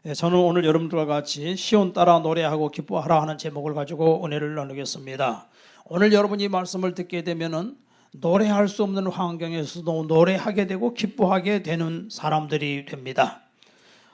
저는 오늘 여러분들과 같이 시온 따라 노래하고 기뻐하라 하는 제목을 가지고 은혜를 나누겠습니다. 오늘 여러분이 말씀을 듣게 되면은 노래할 수 없는 환경에서도 노래하게 되고 기뻐하게 되는 사람들이 됩니다.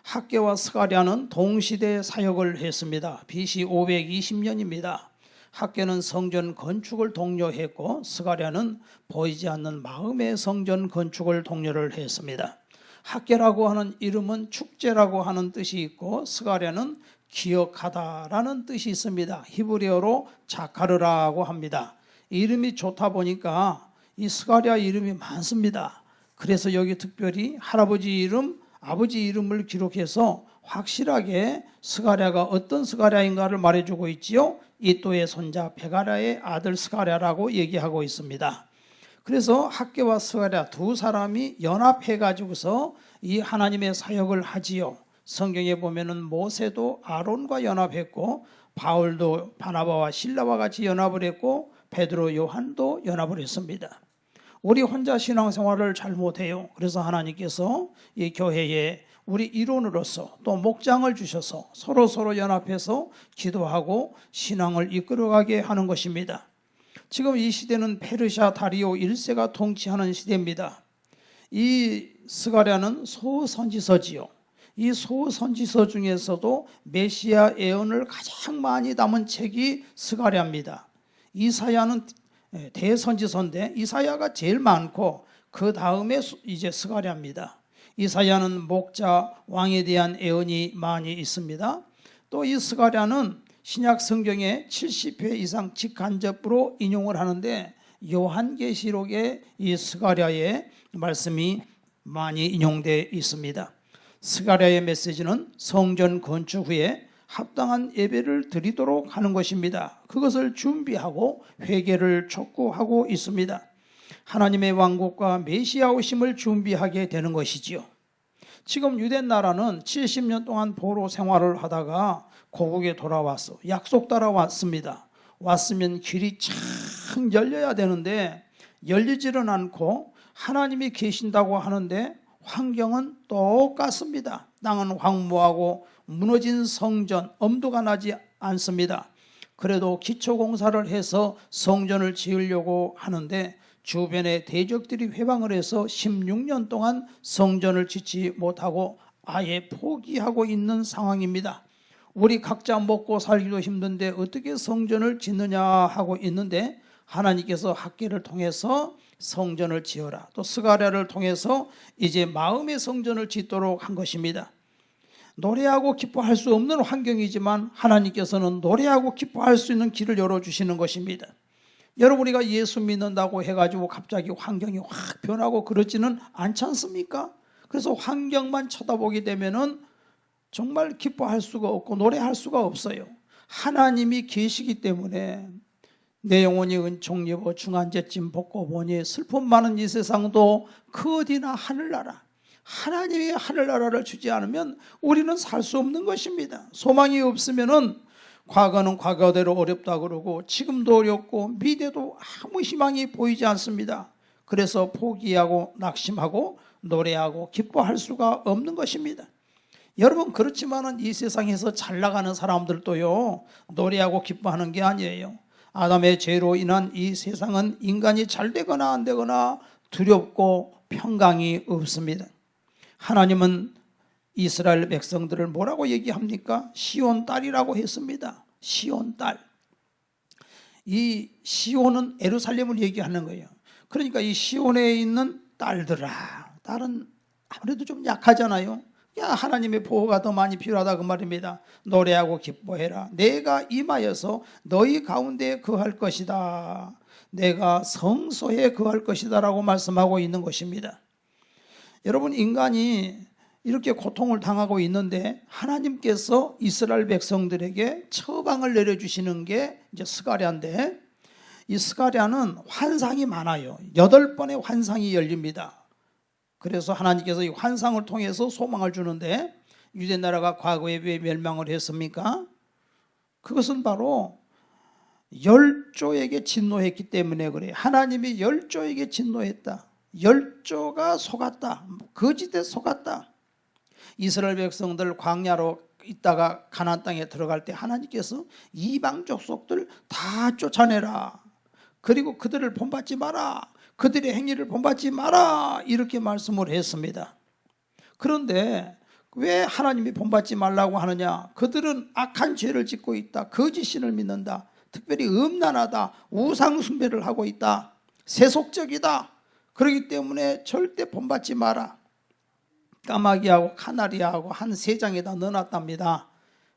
학개와 스가랴는 동시대 사역을 했습니다. BC 520년입니다. 학개는 성전 건축을 독려했고 스가랴는 보이지 않는 마음의 성전 건축을 독려를 했습니다. 학개라고 하는 이름은 축제라고 하는 뜻이 있고 스가랴는 기억하다라는 뜻이 있습니다. 히브리어로 자카르라고 합니다. 이름이 좋다 보니까 이 스가랴 이름이 많습니다. 그래서 여기 특별히 할아버지 이름, 아버지 이름을 기록해서 확실하게 스가랴가 어떤 스가랴인가를 말해주고 있지요. 이또의 손자 베가랴의 아들 스가랴라고 얘기하고 있습니다. 그래서 학개와 스가랴 두 사람이 연합해 가지고서 이 하나님의 사역을 하지요. 성경에 보면은 모세도 아론과 연합했고 바울도 바나바와 실라와 같이 연합을 했고 베드로 요한도 연합을 했습니다. 우리 혼자 신앙생활을 잘 못해요. 그래서 하나님께서 이 교회에 우리 일원으로서 또 목장을 주셔서 서로 연합해서 기도하고 신앙을 이끌어가게 하는 것입니다. 지금 이 시대는 페르시아 다리오 1세가 통치하는 시대입니다. 이 스가랴는 소선지서지요. 이 소선지서 중에서도 메시아 예언을 가장 많이 담은 책이 스가랴입니다. 이사야는 대선지서인데 이사야가 제일 많고 그 다음에 이제 스가랴입니다. 이사야는 목자 왕에 대한 예언이 많이 있습니다. 또 이 스가랴는 신약 성경에 70회 이상 직간접으로 인용을 하는데 요한계시록에 이 스가랴의 말씀이 많이 인용되어 있습니다. 스가랴의 메시지는 성전 건축 후에 합당한 예배를 드리도록 하는 것입니다. 그것을 준비하고 회개를 촉구하고 있습니다. 하나님의 왕국과 메시아 오심을 준비하게 되는 것이지요. 지금 유대 나라는 70년 동안 포로 생활을 하다가 고국에 돌아왔어. 약속 따라 왔습니다. 왔으면 길이 참 열려야 되는데 열리지는 않고 하나님이 계신다고 하는데 환경은 똑같습니다. 땅은 황무하고 무너진 성전, 엄두가 나지 않습니다. 그래도 기초공사를 해서 성전을 지으려고 하는데 주변의 대적들이 회방을 해서 16년 동안 성전을 짓지 못하고 아예 포기하고 있는 상황입니다. 우리 각자 먹고 살기도 힘든데 어떻게 성전을 짓느냐 하고 있는데 하나님께서 학개를 통해서 성전을 지어라. 또 스가랴를 통해서 이제 마음의 성전을 짓도록 한 것입니다. 노래하고 기뻐할 수 없는 환경이지만 하나님께서는 노래하고 기뻐할 수 있는 길을 열어주시는 것입니다. 여러분 우리가 예수 믿는다고 해가지고 갑자기 환경이 확 변하고 그러지는 않지 않습니까? 그래서 환경만 쳐다보게 되면은 정말 기뻐할 수가 없고 노래할 수가 없어요. 하나님이 계시기 때문에 내 영혼이 은총 입어 중한제쯤 벗고 보니 슬픔 많은 이 세상도 그 어디나 하늘나라. 하나님이 하늘나라를 주지 않으면 우리는 살 수 없는 것입니다. 소망이 없으면은 과거는 과거대로 어렵다 그러고 지금도 어렵고 미래도 아무 희망이 보이지 않습니다. 그래서 포기하고 낙심하고 노래하고 기뻐할 수가 없는 것입니다. 여러분 그렇지만은 이 세상에서 잘 나가는 사람들도요 노래하고 기뻐하는 게 아니에요. 아담의 죄로 인한 이 세상은 인간이 잘 되거나 안 되거나 두렵고 평강이 없습니다. 하나님은 이스라엘 백성들을 뭐라고 얘기합니까? 시온 딸이라고 했습니다. 시온 딸. 이 시온은 예루살렘을 얘기하는 거예요. 그러니까 이 시온에 있는 딸들아, 딸은 아무래도 좀 약하잖아요. 야, 하나님의 보호가 더 많이 필요하다 그 말입니다. 노래하고 기뻐해라. 내가 임하여서 너희 가운데 거할 것이다. 내가 성소에 거할 것이다 라고 말씀하고 있는 것입니다. 여러분 인간이 이렇게 고통을 당하고 있는데 하나님께서 이스라엘 백성들에게 처방을 내려주시는 게 이제 스가랴인데 이 스가랴는 환상이 많아요. 8번의 환상이 열립니다. 그래서 하나님께서 이 환상을 통해서 소망을 주는데 유대 나라가 과거에 왜 멸망을 했습니까? 그것은 바로 열조에게 진노했기 때문에 그래요. 하나님이 열조에게 진노했다. 열조가 속았다. 거짓에 속았다. 이스라엘 백성들 광야로 있다가 가나안 땅에 들어갈 때 하나님께서 이방 족속들 다 쫓아내라. 그리고 그들을 본받지 마라. 그들의 행위를 본받지 마라. 이렇게 말씀을 했습니다. 그런데 왜 하나님이 본받지 말라고 하느냐? 그들은 악한 죄를 짓고 있다. 거짓신을 믿는다. 특별히 음란하다. 우상 숭배를 하고 있다. 세속적이다. 그렇기 때문에 절대 본받지 마라. 까마귀하고 카나리아하고 한 세 장에다 넣어놨답니다.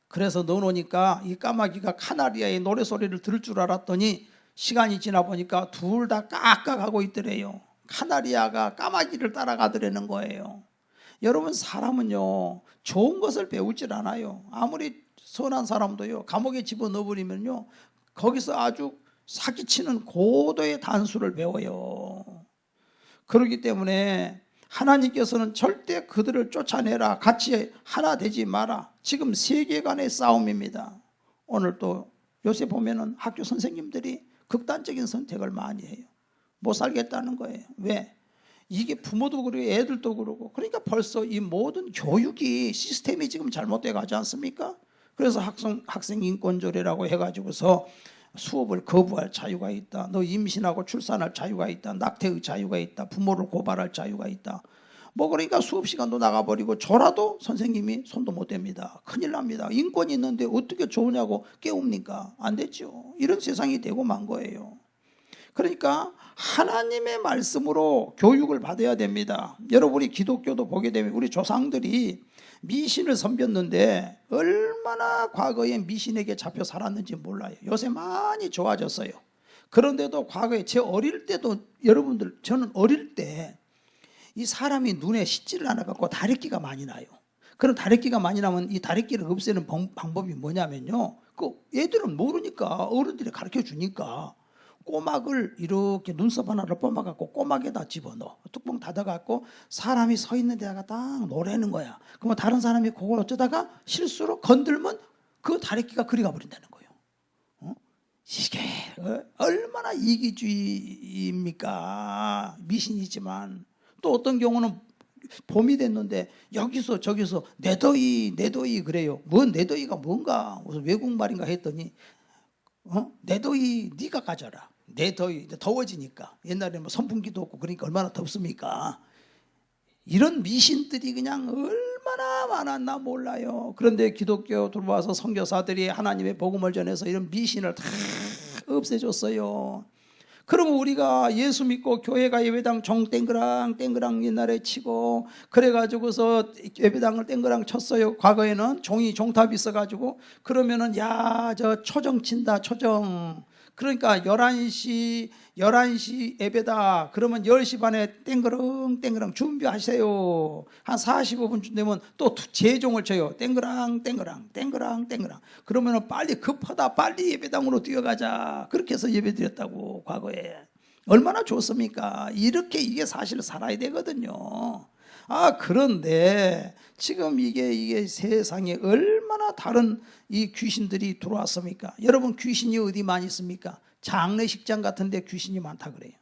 그래서 넣어놓으니까 이 까마귀가 카나리아의 노래소리를 들을 줄 알았더니 시간이 지나 보니까 둘 다 깍깍하고 있더래요. 카나리아가 까마귀를 따라가더라는 거예요. 여러분, 사람은요 좋은 것을 배우질 않아요. 아무리 선한 사람도요 감옥에 집어넣어버리면요 거기서 아주 사기치는 고도의 단수를 배워요. 그렇기 때문에 하나님께서는 절대 그들을 쫓아내라. 같이 하나 되지 마라. 지금 세계관의 싸움입니다. 오늘 또 요새 보면은 학교 선생님들이 극단적인 선택을 많이 해요. 못 살겠다는 거예요. 왜? 이게 부모도 그러고 애들도 그러고. 그러니까 벌써 이 모든 교육이 시스템이 지금 잘못돼 가지 않습니까? 그래서 학생 인권조례라고 해가지고서 수업을 거부할 자유가 있다. 너 임신하고 출산할 자유가 있다. 낙태의 자유가 있다. 부모를 고발할 자유가 있다. 그러니까 수업 시간도 나가버리고 졸아도 선생님이 손도 못 댑니다. 큰일 납니다. 인권이 있는데 어떻게 좋으냐고 깨웁니까? 안 되죠. 이런 세상이 되고 만 거예요. 그러니까 하나님의 말씀으로 교육을 받아야 됩니다. 여러분이 기독교도 보게 되면 우리 조상들이 미신을 섬겼는데 얼마나 과거에 미신에게 잡혀 살았는지 몰라요. 요새 많이 좋아졌어요. 그런데도 과거에 제 어릴 때도 여러분들, 저는 어릴 때 이 사람이 눈에 씻지를 않아갖고 다래끼가 많이 나요. 그럼 다래끼가 많이 나면 이 다래끼를 없애는 방법이 뭐냐면요, 애들은 모르니까 어른들이 가르쳐 주니까 꼬막을 이렇게 눈썹 하나를 뽑아갖고 꼬막에다 집어넣어. 뚜껑 닫아갖고 사람이 서 있는 데다가 딱 놓으라는 거야. 그러면 다른 사람이 그걸 어쩌다가 실수로 건들면 그 다래끼가 그리 가버린다는 거예요. 이게 얼마나 이기주의입니까? 미신이지만. 또 어떤 경우는 봄이 됐는데 여기서 저기서 내더이 그래요. 내더이가 뭔가 무슨 외국말인가 했더니 내더이 네가 가져라. 내더이 더워지니까. 옛날에 선풍기도 없고 그러니까 얼마나 덥습니까? 이런 미신들이 그냥 얼마나 많았나 몰라요. 그런데 기독교 들어와서 선교사들이 하나님의 복음을 전해서 이런 미신을 다 없애줬어요. 그러면 우리가 예수 믿고 교회가 예배당 종 땡그랑 옛날에 치고 그래가지고서 예배당을 땡그랑 쳤어요. 과거에는 종탑이 있어가지고 그러면은 저 초정 친다 초정. 그러니까 11시 예배다. 그러면 10시 반에 땡그랑 준비하세요. 한 45분 되면 또 재종을 쳐요. 땡그랑. 그러면 빨리 급하다. 빨리 예배당으로 뛰어가자. 그렇게 해서 예배 드렸다고 과거에. 얼마나 좋습니까? 이게 사실 살아야 되거든요. 그런데 지금 이게 세상에 얼마나 다른 이 귀신들이 들어왔습니까? 여러분, 귀신이 어디 많이 있습니까? 장례식장 같은 데 귀신이 많다 그래요.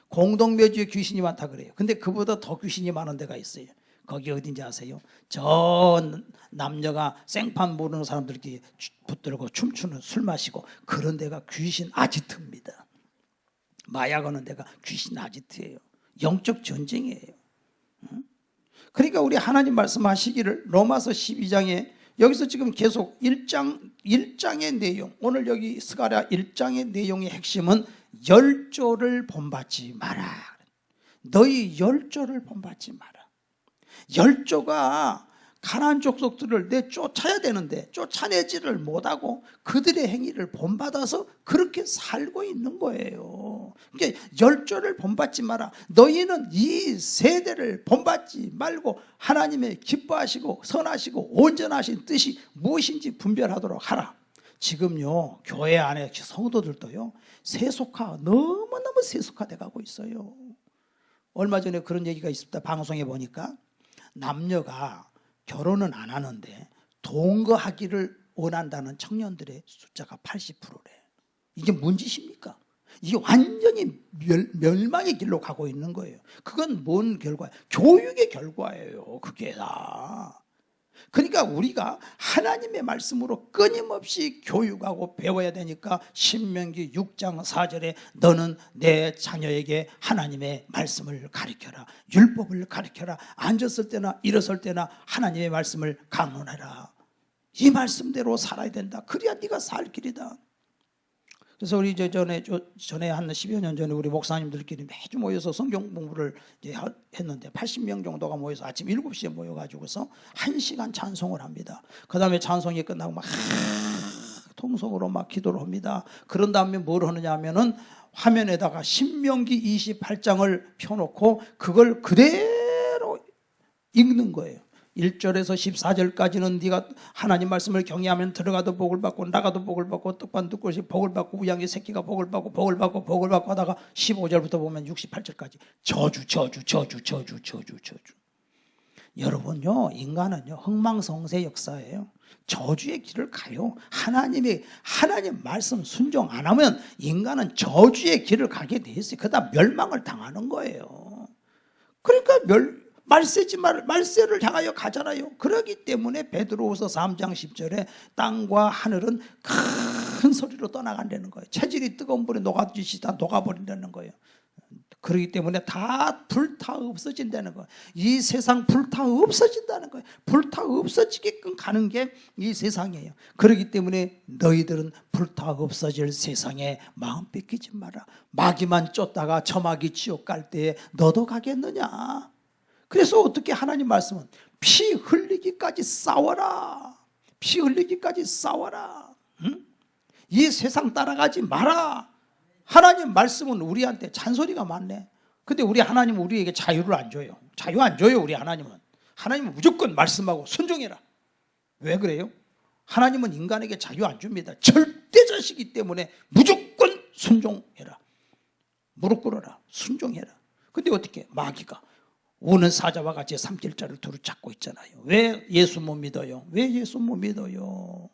공동묘지에 귀신이 많다 그래요. 근데 그보다 더 귀신이 많은 데가 있어요. 거기 어딘지 아세요? 저 남녀가 생판 모르는 사람들끼리 붙들고 춤추는, 술 마시고 그런 데가 귀신 아지트입니다. 마약하는 데가 귀신 아지트예요. 영적 전쟁이에요. 그러니까 우리 하나님 말씀하시기를 로마서 12장에 여기서 지금 계속 1장의 내용, 오늘 여기 스가랴 1장의 내용의 핵심은 열조를 본받지 마라. 너희 열조를 본받지 마라. 열조가 가나안 족속들을 쫓아야 되는데 쫓아내지를 못하고 그들의 행위를 본받아서 그렇게 살고 있는 거예요. 그러니까 열조를 본받지 마라. 너희는 이 세대를 본받지 말고 하나님의 기뻐하시고 선하시고 온전하신 뜻이 무엇인지 분별하도록 하라. 지금요 교회 안에 성도들도요 너무너무 세속화돼 가고 있어요. 얼마 전에 그런 얘기가 있습니다. 방송에 보니까 남녀가 결혼은 안 하는데 동거하기를 원한다는 청년들의 숫자가 80%래. 이게 뭔 짓입니까? 이게 완전히 멸망의 길로 가고 있는 거예요. 그건 뭔 결과예요? 교육의 결과예요. 그게 다. 그러니까 우리가 하나님의 말씀으로 끊임없이 교육하고 배워야 되니까 신명기 6장 4절에 너는 내 자녀에게 하나님의 말씀을 가르쳐라. 율법을 가르쳐라. 앉았을 때나 일어설 때나 하나님의 말씀을 강론하라. 이 말씀대로 살아야 된다. 그래야 네가 살 길이다. 그래서 우리 전에 한 10여 년 전에 우리 목사님들끼리 매주 모여서 성경 공부를 했는데 80명 정도가 모여서 아침 7시에 모여가지고서 1시간 찬송을 합니다. 그 다음에 찬송이 끝나고 막 통성으로 막 기도를 합니다. 그런 다음에 뭘 하느냐 하면은 화면에다가 신명기 28장을 펴놓고 그걸 그대로 읽는 거예요. 1절에서 14절까지는 네가 하나님 말씀을 경외하면 들어가도 복을 받고 나가도 복을 받고 떡반 두 곳이 복을 받고 우양의 새끼가 복을 받고 복을 받고 복을 받고 하다가 15절부터 보면 68절까지 저주. 여러분요, 인간은요 흥망성쇠 역사예요. 저주의 길을 가요. 하나님 말씀 순종 안 하면 인간은 저주의 길을 가게 돼 있어요. 그러다 멸망을 당하는 거예요. 그러니까 말세를 향하여 가잖아요. 그렇기 때문에 베드로후서 3장 10절에 땅과 하늘은 큰 소리로 떠나간다는 거예요. 체질이 뜨거운 불에 녹아지듯이 다 녹아버린다는 거예요. 그렇기 때문에 다 불타 없어진다는 거예요. 이 세상 불타 없어진다는 거예요. 불타 없어지게끔 가는 게 이 세상이에요. 그렇기 때문에 너희들은 불타 없어질 세상에 마음 뺏기지 마라. 마귀만 쫓다가 저 마귀 지옥 갈 때에 너도 가겠느냐. 그래서 어떻게 하나님 말씀은 피 흘리기까지 싸워라. 피 흘리기까지 싸워라. 응? 이 세상 따라가지 마라. 하나님 말씀은 우리한테 잔소리가 많네. 근데 우리 하나님은 우리에게 자유를 안 줘요. 자유 안 줘요. 우리 하나님은 무조건 말씀하고 순종해라. 왜 그래요? 하나님은 인간에게 자유 안 줍니다. 절대자시기 때문에 무조건 순종해라. 무릎 꿇어라. 순종해라. 근데 어떻게 마귀가 우는 사자와 같이 삼킬자를 두루 찾고 있잖아요. 왜 예수 못 믿어요? 왜 예수 못 믿어요?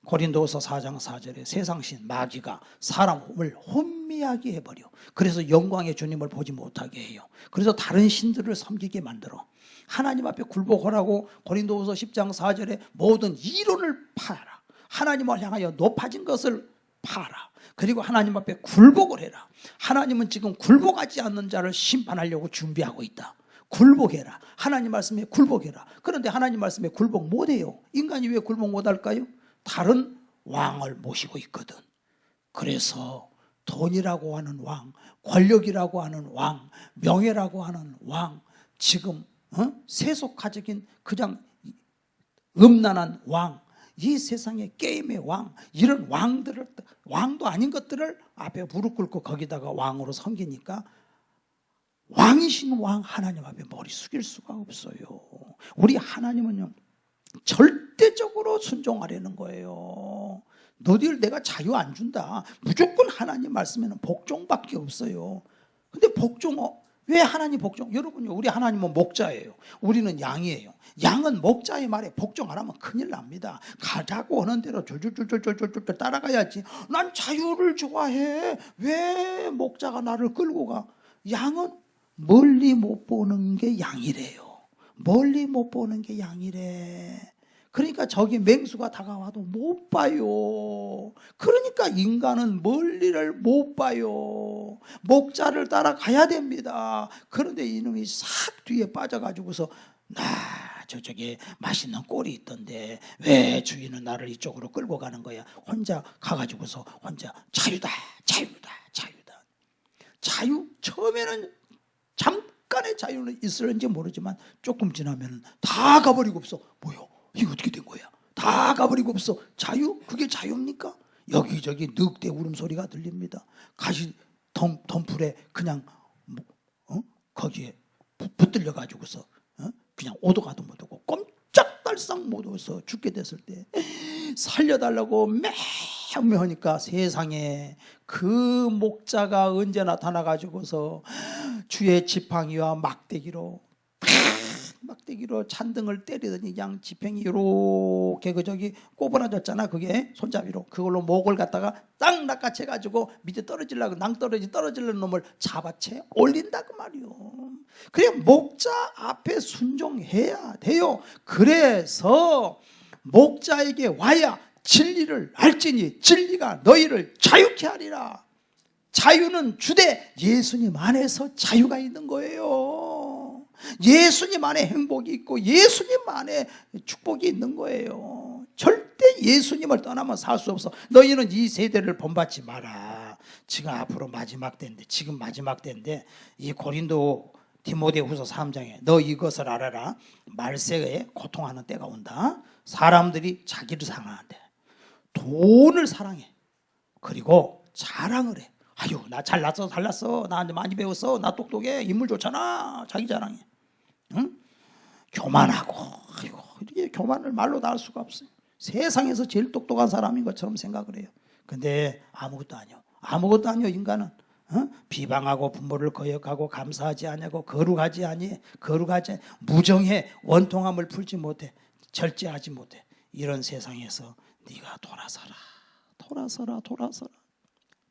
고린도후서 4장 4절에 세상신 마귀가 사람을 혼미하게 해버려. 그래서 영광의 주님을 보지 못하게 해요. 그래서 다른 신들을 섬기게 만들어. 하나님 앞에 굴복하라고 고린도후서 10장 4절에 모든 이론을 파라. 하나님을 향하여 높아진 것을 파라. 그리고 하나님 앞에 굴복을 해라. 하나님은 지금 굴복하지 않는 자를 심판하려고 준비하고 있다. 굴복해라. 하나님 말씀에 굴복해라. 그런데 하나님 말씀에 굴복 못해요. 인간이 왜 굴복 못할까요? 다른 왕을 모시고 있거든. 그래서 돈이라고 하는 왕, 권력이라고 하는 왕, 명예라고 하는 왕, 지금 세속화적인 그냥 음란한 왕, 이 세상의 게임의 왕, 이런 왕들을, 왕도 아닌 것들을 앞에 무릎 꿇고 거기다가 왕으로 섬기니까 왕이신 왕 하나님 앞에 머리 숙일 수가 없어요. 우리 하나님은요 절대적으로 순종하려는 거예요. 너희들 내가 자유 안 준다. 무조건 하나님 말씀에는 복종밖에 없어요. 근데 왜 하나님 복종? 여러분요, 우리 하나님은 목자예요. 우리는 양이에요. 양은 목자의 말에 복종 안 하면 큰일 납니다. 가자고 하는 대로 줄줄줄줄줄줄 따라가야지. 난 자유를 좋아해. 왜 목자가 나를 끌고 가? 양은 멀리 못 보는 게 양이래요. 멀리 못 보는 게 양이래. 그러니까 저기 맹수가 다가와도 못 봐요. 그러니까 인간은 멀리를 못 봐요. 목자를 따라가야 됩니다. 그런데 이놈이 싹 뒤에 빠져가지고서 저쪽에 맛있는 꼴이 있던데 왜 주인은 나를 이쪽으로 끌고 가는 거야. 혼자 가가지고서 혼자 자유다. 자유 처음에는 잠깐의 자유는 있을는지 모르지만 조금 지나면 다 가버리고 없어. 뭐요? 이거 어떻게 된 거야? 다 가버리고 없어. 자유? 그게 자유입니까? 여기저기 늑대 울음소리가 들립니다. 가시 덤불에 그냥 거기에 붙들려 가지고서 그냥 오도 가도 못하고 꼼짝달싹 못해서 죽게 됐을 때 살려달라고 매하니까 세상에 그 목자가 언제 나타나 가지고서 주의 지팡이와 막대기로 막대기로 잔등을 때리더니 양 지팽이 이렇게 그 저기 꼬부라졌잖아. 그게 손잡이로 그걸로 목을 갖다가 딱 낚아채가지고 밑에 떨어지려고 떨어지려는 놈을 잡아채 올린다 그 말이요. 그래 목자 앞에 순종해야 돼요. 그래서 목자에게 와야 진리를 알지니 진리가 너희를 자유케 하리라. 자유는 주되 예수님 안에서 자유가 있는 거예요. 예수님 안에 행복이 있고 예수님 안에 축복이 있는 거예요. 절대 예수님을 떠나면 살 수 없어. 너희는 이 세대를 본받지 마라. 지금 앞으로 마지막 때인데, 지금 마지막 때인데 이 고린도 디모데후서 3장에 너 이것을 알아라. 말세에 고통하는 때가 온다. 사람들이 자기를 사랑한대. 돈을 사랑해. 그리고 자랑을 해. 아유 나 잘났어 나 많이 배웠어, 나 똑똑해, 인물 좋잖아. 자기 자랑해. 응? 교만하고. 아이고 이게 교만을 말로 다 할 수가 없어요. 세상에서 제일 똑똑한 사람인 것처럼 생각을 해요. 근데 아무것도 아니요 인간은. 비방하고 부모를 거역하고 감사하지 아니하고 거룩하지 무정해, 원통함을 풀지 못해, 절제하지 못해. 이런 세상에서 네가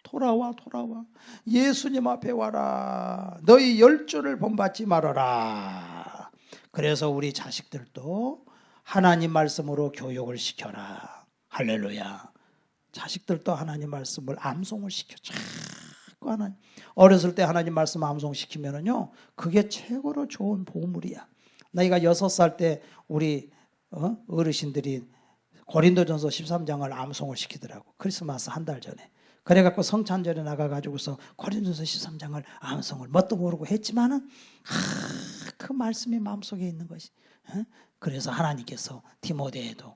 돌아와 예수님 앞에 와라. 너희 열조를 본받지 말아라. 그래서 우리 자식들도 하나님 말씀으로 교육을 시켜라. 할렐루야. 자식들도 하나님 말씀을 암송을 시켜. 자꾸 하나님. 어렸을 때 하나님 말씀 암송시키면은요, 그게 최고로 좋은 보물이야. 나이가 6살 때 우리 어르신들이 고린도전서 13장을 암송을 시키더라고. 크리스마스 한 달 전에. 그래갖고 성찬절에 나가가지고서 고린도전서 13장을 암송을 뭣도 모르고 했지만은 그 말씀이 마음속에 있는 것이. 그래서 하나님께서 디모데에도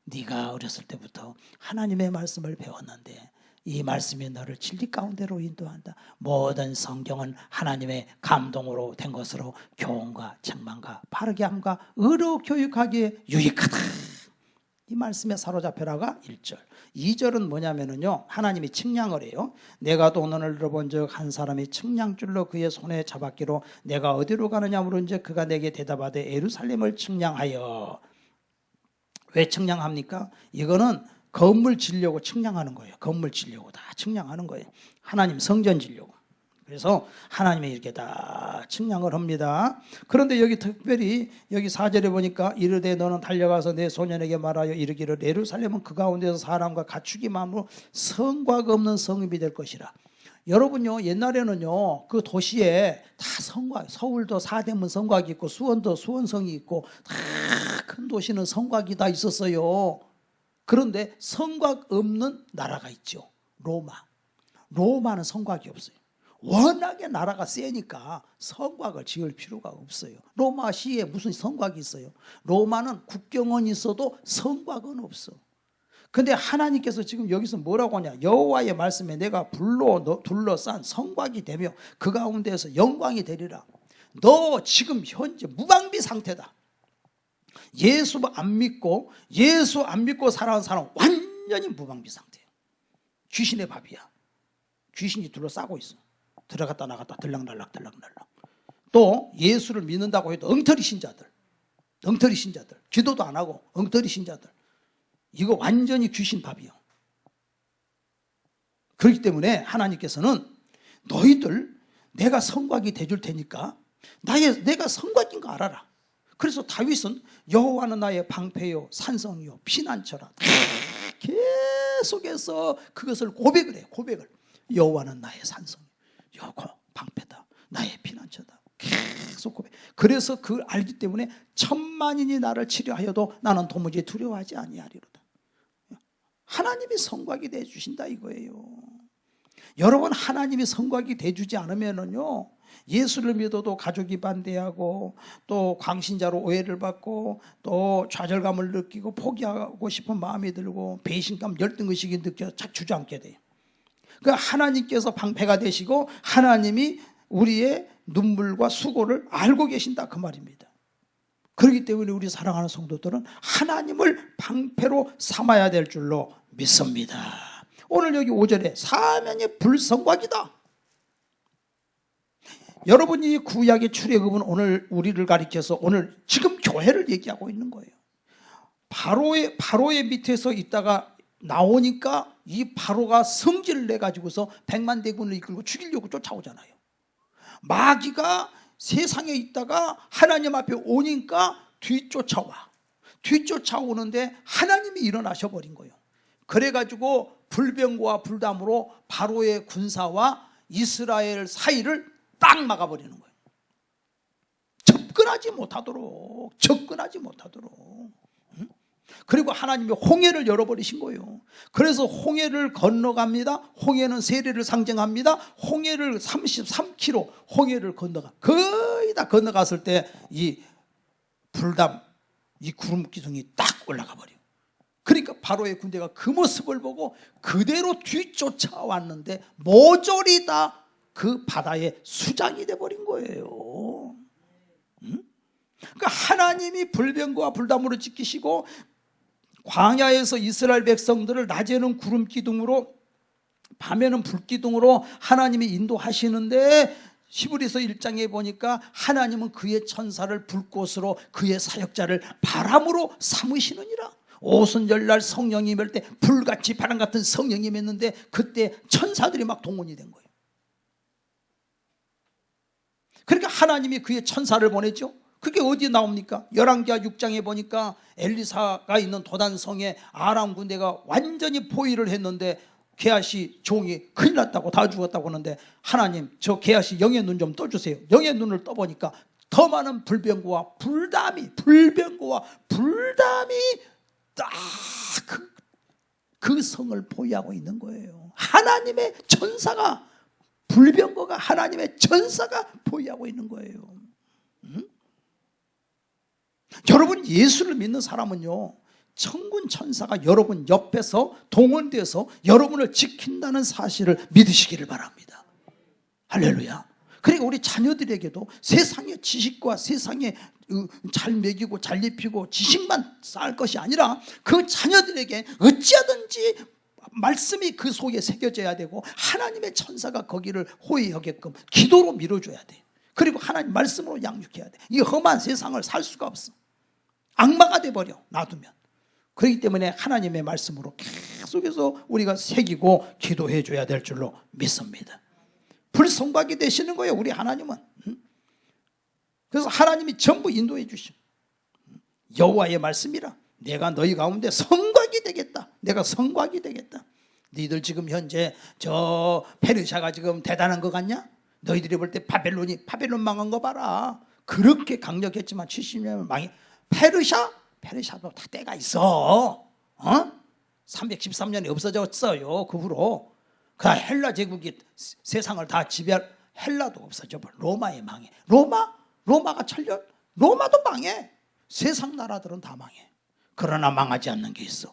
네가 어렸을 때부터 하나님의 말씀을 배웠는데 이 말씀이 너를 진리 가운데로 인도한다. 모든 성경은 하나님의 감동으로 된 것으로 교훈과 책망과 바르게 함과 의로 교육하기에 유익하다. 이 말씀에 사로잡혀라가 1절. 2절은 뭐냐면요, 하나님이 측량을 해요. 내가 도난을 들어본 적 한 사람이 측량줄로 그의 손에 잡았기로 내가 어디로 가느냐 물은즉 그가 내게 대답하되 예루살렘을 측량하여. 왜 측량합니까? 이거는 건물 지려고 측량하는 거예요. 건물 지려고 다 측량하는 거예요. 하나님 성전 지려고. 그래서 하나님이 이렇게 다 측량을 합니다. 그런데 여기 특별히 여기 4절에 보니까 이르되 너는 달려가서 내 소년에게 말하여 이르기를 예루살렘은 그 가운데서 사람과 가축이만으로 성곽 없는 성읍이 될 것이라. 여러분요, 옛날에는요 그 도시에 다 성곽, 서울도 사대문 성곽이 있고 수원도 수원성이 있고 다 큰 도시는 성곽이 다 있었어요. 그런데 성곽 없는 나라가 있죠. 로마는 성곽이 없어요. 워낙에 나라가 세니까 성곽을 지을 필요가 없어요. 로마 시에 무슨 성곽이 있어요? 로마는 국경은 있어도 성곽은 없어. 근데 하나님께서 지금 여기서 뭐라고 하냐? 여호와의 말씀에 내가 불로 둘러싼 성곽이 되며 그 가운데에서 영광이 되리라. 너 지금 현재 무방비 상태다. 예수 안 믿고 살아가는 사람 완전히 무방비 상태예요. 귀신의 밥이야. 귀신이 둘러싸고 있어. 들어갔다 나갔다 들락날락. 또 예수를 믿는다고 해도 엉터리 신자들, 기도도 안 하고 엉터리 신자들, 이거 완전히 귀신 밥이요. 그렇기 때문에 하나님께서는 너희들 내가 성곽이 돼줄 테니까 내가 성곽인 거 알아라. 그래서 다윗은 여호와는 나의 방패요 산성이요 피난처라. 계속해서 그것을 고백을 해요. 여호와는 나의 산성, 여호와 방패다, 나의 피난처다. 계속 고백. 그래서 그걸 알기 때문에 천만인이 나를 치려하여도 나는 도무지 두려워하지 아니하리로다. 하나님이 성곽이 돼 주신다 이거예요. 여러분, 하나님이 성곽이 돼 주지 않으면은요, 예수를 믿어도 가족이 반대하고 또 광신자로 오해를 받고 또 좌절감을 느끼고 포기하고 싶은 마음이 들고 배신감, 열등의식이 느껴 주저앉게 돼요. 그러니까 하나님께서 방패가 되시고 하나님이 우리의 눈물과 수고를 알고 계신다 그 말입니다. 그렇기 때문에 우리 사랑하는 성도들은 하나님을 방패로 삼아야 될 줄로 믿습니다. 오늘 여기 5절에 사면이 불성곽이다. 여러분이 구약의 출애굽은 오늘 우리를 가리켜서 오늘 지금 교회를 얘기하고 있는 거예요. 바로의 밑에서 있다가 나오니까 이 바로가 성질을 내 가지고서 100만 대군을 이끌고 죽이려고 쫓아오잖아요. 마귀가 세상에 있다가 하나님 앞에 오니까 뒤쫓아오는데 하나님이 일어나셔 버린 거예요. 그래가지고 불병거와 불담으로 바로의 군사와 이스라엘 사이를 딱 막아버리는 거예요. 접근하지 못하도록. 그리고 하나님이 홍해를 열어버리신 거예요. 그래서 홍해를 건너갑니다. 홍해는 세례를 상징합니다. 홍해를 33km 홍해를 거의 다 건너갔을 때 이 불담, 이 구름 기둥이 딱 올라가 버려요. 그러니까 바로의 군대가 그 모습을 보고 그대로 뒤쫓아왔는데 모조리 다 그 바다의 수장이 돼버린 거예요. 그러니까 하나님이 불병거와 불담으로 지키시고 광야에서 이스라엘 백성들을 낮에는 구름 기둥으로 밤에는 불 기둥으로 하나님이 인도하시는데 히브리서 1장에 보니까 하나님은 그의 천사를 불꽃으로 그의 사역자를 바람으로 삼으시느니라. 오순절날 성령이 임할 때 불같이 바람 같은 성령이 임했는데 그때 천사들이 막 동원이 된 거예요. 그러니까 하나님이 그의 천사를 보냈죠. 그게 어디에 나옵니까? 열왕기하 6장에 보니까 엘리사가 있는 도단성에 아람 군대가 완전히 포위를 했는데 게하시 종이 큰일 났다고 다 죽었다고 하는데 하나님 저 게하시 영의 눈 좀 떠주세요. 영의 눈을 떠보니까 더 많은 불병거와 불담이 딱 그 성을 포위하고 있는 거예요. 하나님의 천사가 불병거가 하나님의 천사가 포위하고 있는 거예요. 여러분 예수를 믿는 사람은요 천군 천사가 여러분 옆에서 동원돼서 여러분을 지킨다는 사실을 믿으시기를 바랍니다. 할렐루야. 그러니까 우리 자녀들에게도 세상의 지식과 세상에 잘 먹이고 잘 입히고 지식만 쌓을 것이 아니라 그 자녀들에게 어찌하든지 말씀이 그 속에 새겨져야 되고 하나님의 천사가 거기를 호위하게끔 기도로 밀어줘야 돼. 그리고 하나님 말씀으로 양육해야 돼. 이 험한 세상을 살 수가 없어. 악마가 돼버려 놔두면. 그렇기 때문에 하나님의 말씀으로 계속해서 우리가 새기고 기도해 줘야 될 줄로 믿습니다. 불성곽이 되시는 거예요 우리 하나님은. 그래서 하나님이 전부 인도해 주시고 여호와의 말씀이라 내가 너희 가운데 성곽이 되겠다. 내가 성곽이 되겠다. 너희들 지금 현재 저 페르시아가 지금 대단한 거 같냐? 너희들이 볼 때 바벨론 망한 거 봐라. 그렇게 강력했지만 70년 망해. 페르시아도 다 때가 있어. 313년에 없어졌어요. 그 후로. 그 헬라 제국이 세상을 다 지배할 헬라도 없어져 버려. 로마에 망해. 로마가 천년 로마도 망해. 세상 나라들은 다 망해. 그러나 망하지 않는 게 있어.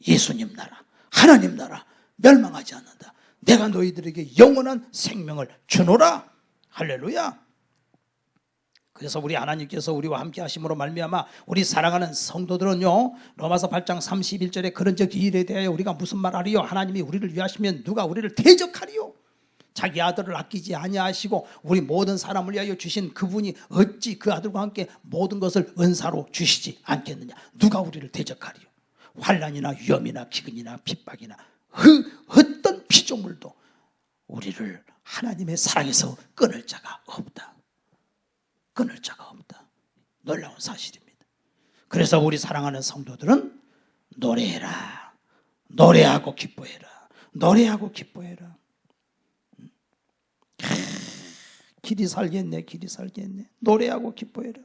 예수님 나라, 하나님 나라 멸망하지 않는다. 내가 너희들에게 영원한 생명을 주노라. 할렐루야. 그래서 우리 하나님께서 우리와 함께 하심으로 말미암아 우리 사랑하는 성도들은요 로마서 8장 31절에 그런즉 이 일에 대하여 우리가 무슨 말하리요? 하나님이 우리를 위하시면 누가 우리를 대적하리요? 자기 아들을 아끼지 아니하시고 우리 모든 사람을 위하여 주신 그분이 어찌 그 아들과 함께 모든 것을 은사로 주시지 않겠느냐? 누가 우리를 대적하리요? 환난이나 위험이나 기근이나 핍박이나 어떤 피조물도 우리를 하나님의 사랑에서 끊을 자가 없다. 끊을 자가 없다. 놀라운 사실입니다. 그래서 우리 사랑하는 성도들은 노래해라. 노래하고 기뻐해라. 노래하고 기뻐해라. 길이 살겠네. 길이 살겠네. 노래하고 기뻐해라.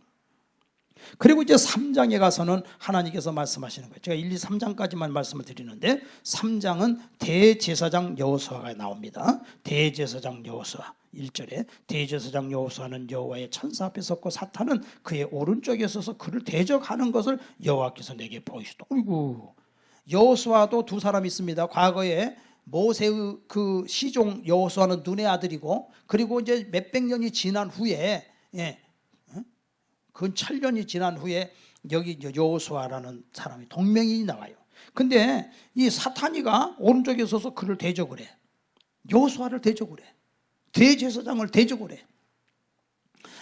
그리고 이제 3장에 가서는 하나님께서 말씀하시는 거예요. 제가 1, 2, 3장까지만 말씀을 드리는데 3장은 대제사장 여호수아가 나옵니다. 대제사장 여호수아 1절에 대제사장 여호수아는 여호와의 천사 앞에 섰고 사탄은 그의 오른쪽에 서서 그를 대적하는 것을 여호와께서 내게 보이시다. 어이구, 여호수아도 두 사람이 있습니다. 과거에 모세의 그 시종 여호수아는 눈의 아들이고 그리고 이제 몇백 년이 지난 후에 근 7년이 지난 후에 여기 여호수아라는 사람이 동명이 나와요. 근데 이 사탄이가 오른쪽에 서서 그를 대적을 해. 여호수아를 대적을 해. 대제사장을 대적을 해.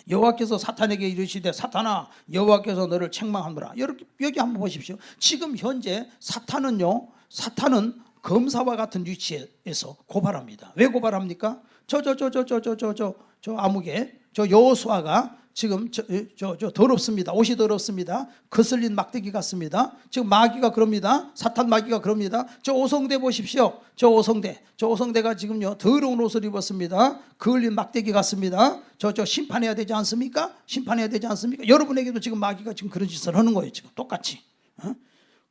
여호와께서 사탄에게 이르시되 사탄아 여호와께서 너를 책망하노라. 여기 한번 보십시오. 지금 현재 사탄은 검사와 같은 위치에서 고발합니다. 왜 고발합니까? 저 아무개 저 여호수아가 지금 저 더럽습니다. 옷이 더럽습니다. 거슬린 막대기 같습니다. 지금 마귀가 그럽니다. 사탄 마귀가 그럽니다. 저 오성대 보십시오. 저 오성대가 지금요 더러운 옷을 입었습니다. 거슬린 막대기 같습니다. 저 심판해야 되지 않습니까? 심판해야 되지 않습니까? 여러분에게도 지금 마귀가 지금 그런 짓을 하는 거예요. 지금 똑같이.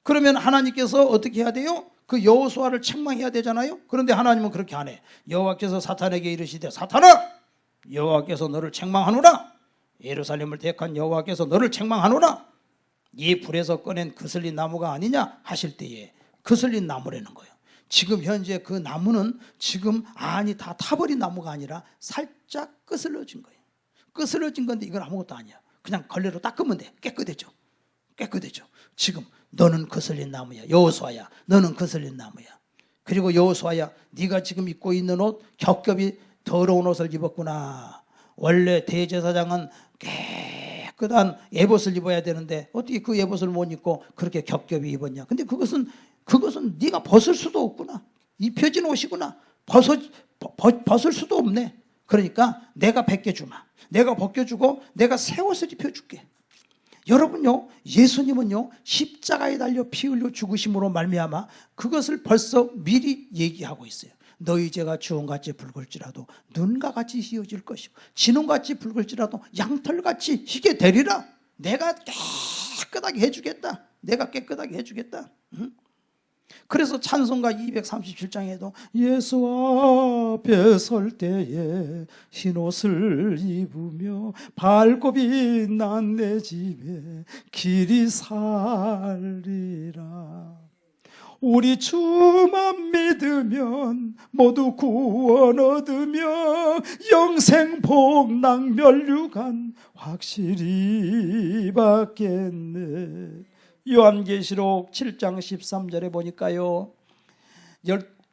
그러면 하나님께서 어떻게 해야 돼요? 그 여호수아를 책망해야 되잖아요. 그런데 하나님은 그렇게 안 해. 여호와께서 사탄에게 이르시되 사탄아 여호와께서 너를 책망하노라. 예루살렘을 택한 여호와께서 너를 책망하노라. 이 불에서 꺼낸 거슬린 나무가 아니냐 하실 때에 거슬린 나무라는 거예요. 지금 현재 그 나무는 지금 안이 다 타버린 나무가 아니라 살짝 거슬러진 거예요. 거슬러진 건데 이건 아무것도 아니야. 그냥 걸레로 닦으면 돼. 깨끗해져. 지금 너는 거슬린 나무야. 여호수아야 너는 거슬린 나무야. 그리고 여호수아야 네가 지금 입고 있는 옷 겹겹이 더러운 옷을 입었구나. 원래 대제사장은 깨끗한 에봇을 입어야 되는데 어떻게 그 에봇을 못 입고 그렇게 겹겹이 입었냐. 근데 그것은 네가 벗을 수도 없구나. 입혀진 옷이구나. 벗을 수도 없네. 그러니까 내가 벗겨주마. 내가 벗겨주고 내가 새 옷을 입혀줄게. 여러분요, 예수님은요 십자가에 달려 피 흘려 죽으심으로 말미암아 그것을 벌써 미리 얘기하고 있어요. 너희 죄가 주홍같이 붉을지라도 눈과 같이 희어질 것이고 진홍같이 붉을지라도 양털같이 희게 되리라. 내가 깨끗하게 해주겠다. 응? 그래서 찬송가 237장에도 예수 앞에 설 때에 흰옷을 입으며 밝고 빛난 내 집에 길이 살리라. 우리 주만 믿으면 모두 구원 얻으며 영생 복락 멸류관 확실히 받겠네. 요한계시록 7장 13절에 보니까요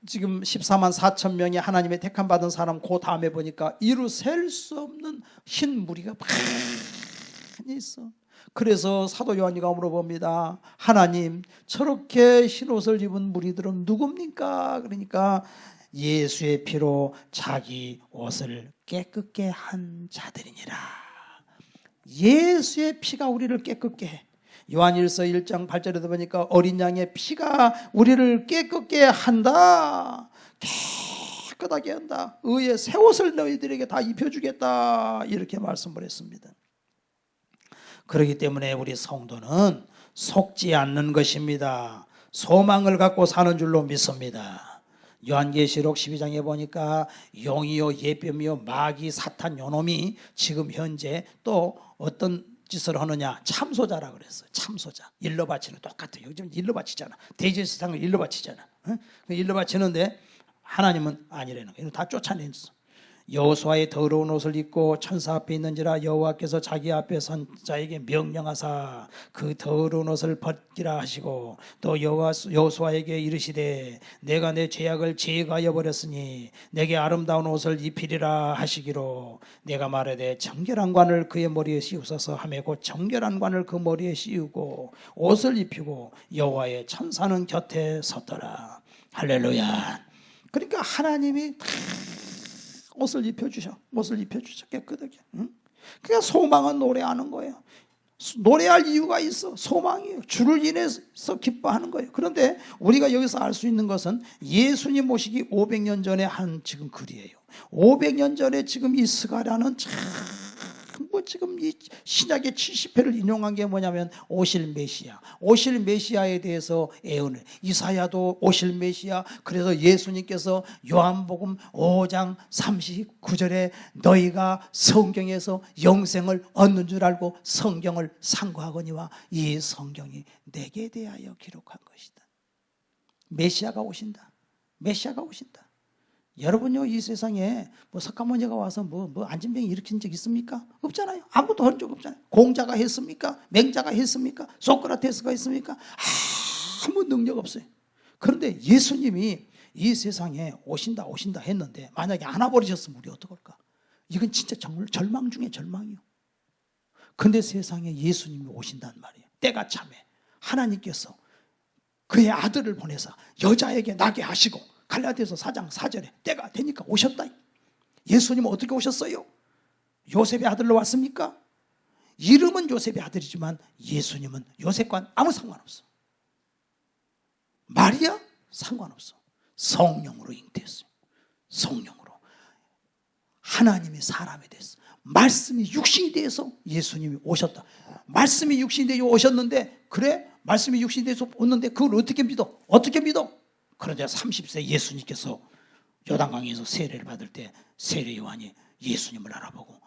지금 14만 4천 명이 하나님의 택함 받은 사람 그 다음에 보니까 이루 셀 수 없는 흰 무리가 많이 있어. 그래서 사도 요한이가 물어봅니다. 하나님 저렇게 흰옷을 입은 무리들은 누굽니까? 그러니까 예수의 피로 자기 옷을 깨끗게 한 자들이니라. 예수의 피가 우리를 깨끗게 해. 요한일서 1장 8절에도 보니까 어린 양의 피가 우리를 깨끗게 한다. 깨끗하게 한다. 의의 새 옷을 너희들에게 다 입혀주겠다. 이렇게 말씀을 했습니다. 그렇기 때문에 우리 성도는 속지 않는 것입니다. 소망을 갖고 사는 줄로 믿습니다. 요한계시록 12장에 보니까 용이요 예뱀이요 마귀 사탄 요놈이 지금 현재 또 어떤 짓을 하느냐. 참소자라 그랬어요. 참소자. 일러 바치는 똑같아요. 요즘 일러 바치잖아. 대제사장을 일러 바치잖아. 일러 바치는데 하나님은 아니라는 거예요. 다 쫓아냈어. 여호수아의 더러운 옷을 입고 천사 앞에 있는지라 여호와께서 자기 앞에 선 자에게 명령하사 그 더러운 옷을 벗기라 하시고 또 여호수아에게 이르시되 내가 내 죄악을 제거하여 버렸으니 내게 아름다운 옷을 입히리라 하시기로 내가 말하되 정결한 관을 그의 머리에 씌우소서 하매 곧 정결한 관을 그 머리에 씌우고 옷을 입히고 여호와의 천사는 곁에 섰더라. 할렐루야. 그러니까 하나님이 옷을 입혀주셔 깨끗하게. 그러니까 소망은 노래하는 거예요. 노래할 이유가 있어. 소망이에요. 주를 인해서 기뻐하는 거예요. 그런데 우리가 여기서 알 수 있는 것은 예수님 모시기 500년 전에 한 지금 글이에요. 500년 전에 지금 이 스가랴는 지금 이 신약의 70회를 인용한 게 뭐냐면 오실 메시아에 대해서 애언을. 이사야도 오실 메시아. 그래서 예수님께서 요한복음 5장 39절에 너희가 성경에서 영생을 얻는 줄 알고 성경을 상고하거니와 이 성경이 내게 대하여 기록한 것이다. 메시아가 오신다. 여러분요 이 세상에 뭐 석가모니가 와서 뭐 안진병이 일으킨 적 있습니까? 없잖아요. 아무도 한 적 없잖아요. 공자가 했습니까? 맹자가 했습니까? 소크라테스가 했습니까? 아무 능력 없어요. 그런데 예수님이 이 세상에 오신다 했는데 만약에 안 와버리셨으면 우리 어떡할까? 이건 진짜 정말 절망 중에 절망이요. 근데 세상에 예수님이 오신단 말이에요. 때가 참해 하나님께서 그의 아들을 보내서 여자에게 나게 하시고, 갈라디아서 4장 4절에 때가 되니까 오셨다. 예수님은 어떻게 오셨어요? 요셉의 아들로 왔습니까? 이름은 요셉의 아들이지만 예수님은 요셉과는 아무 상관없어. 마리아? 상관없어. 성령으로 잉태했어요. 성령으로 하나님이 사람이 됐어. 말씀이 육신이 되어서 예수님이 오셨다. 말씀이 육신이 되어 오셨는데, 그래 말씀이 육신이 되어서 오는데 그걸 어떻게 믿어? 어떻게 믿어? 그런데 30세 예수님께서 요단강에서 세례를 받을 때 세례 요한이 예수님을 알아보고,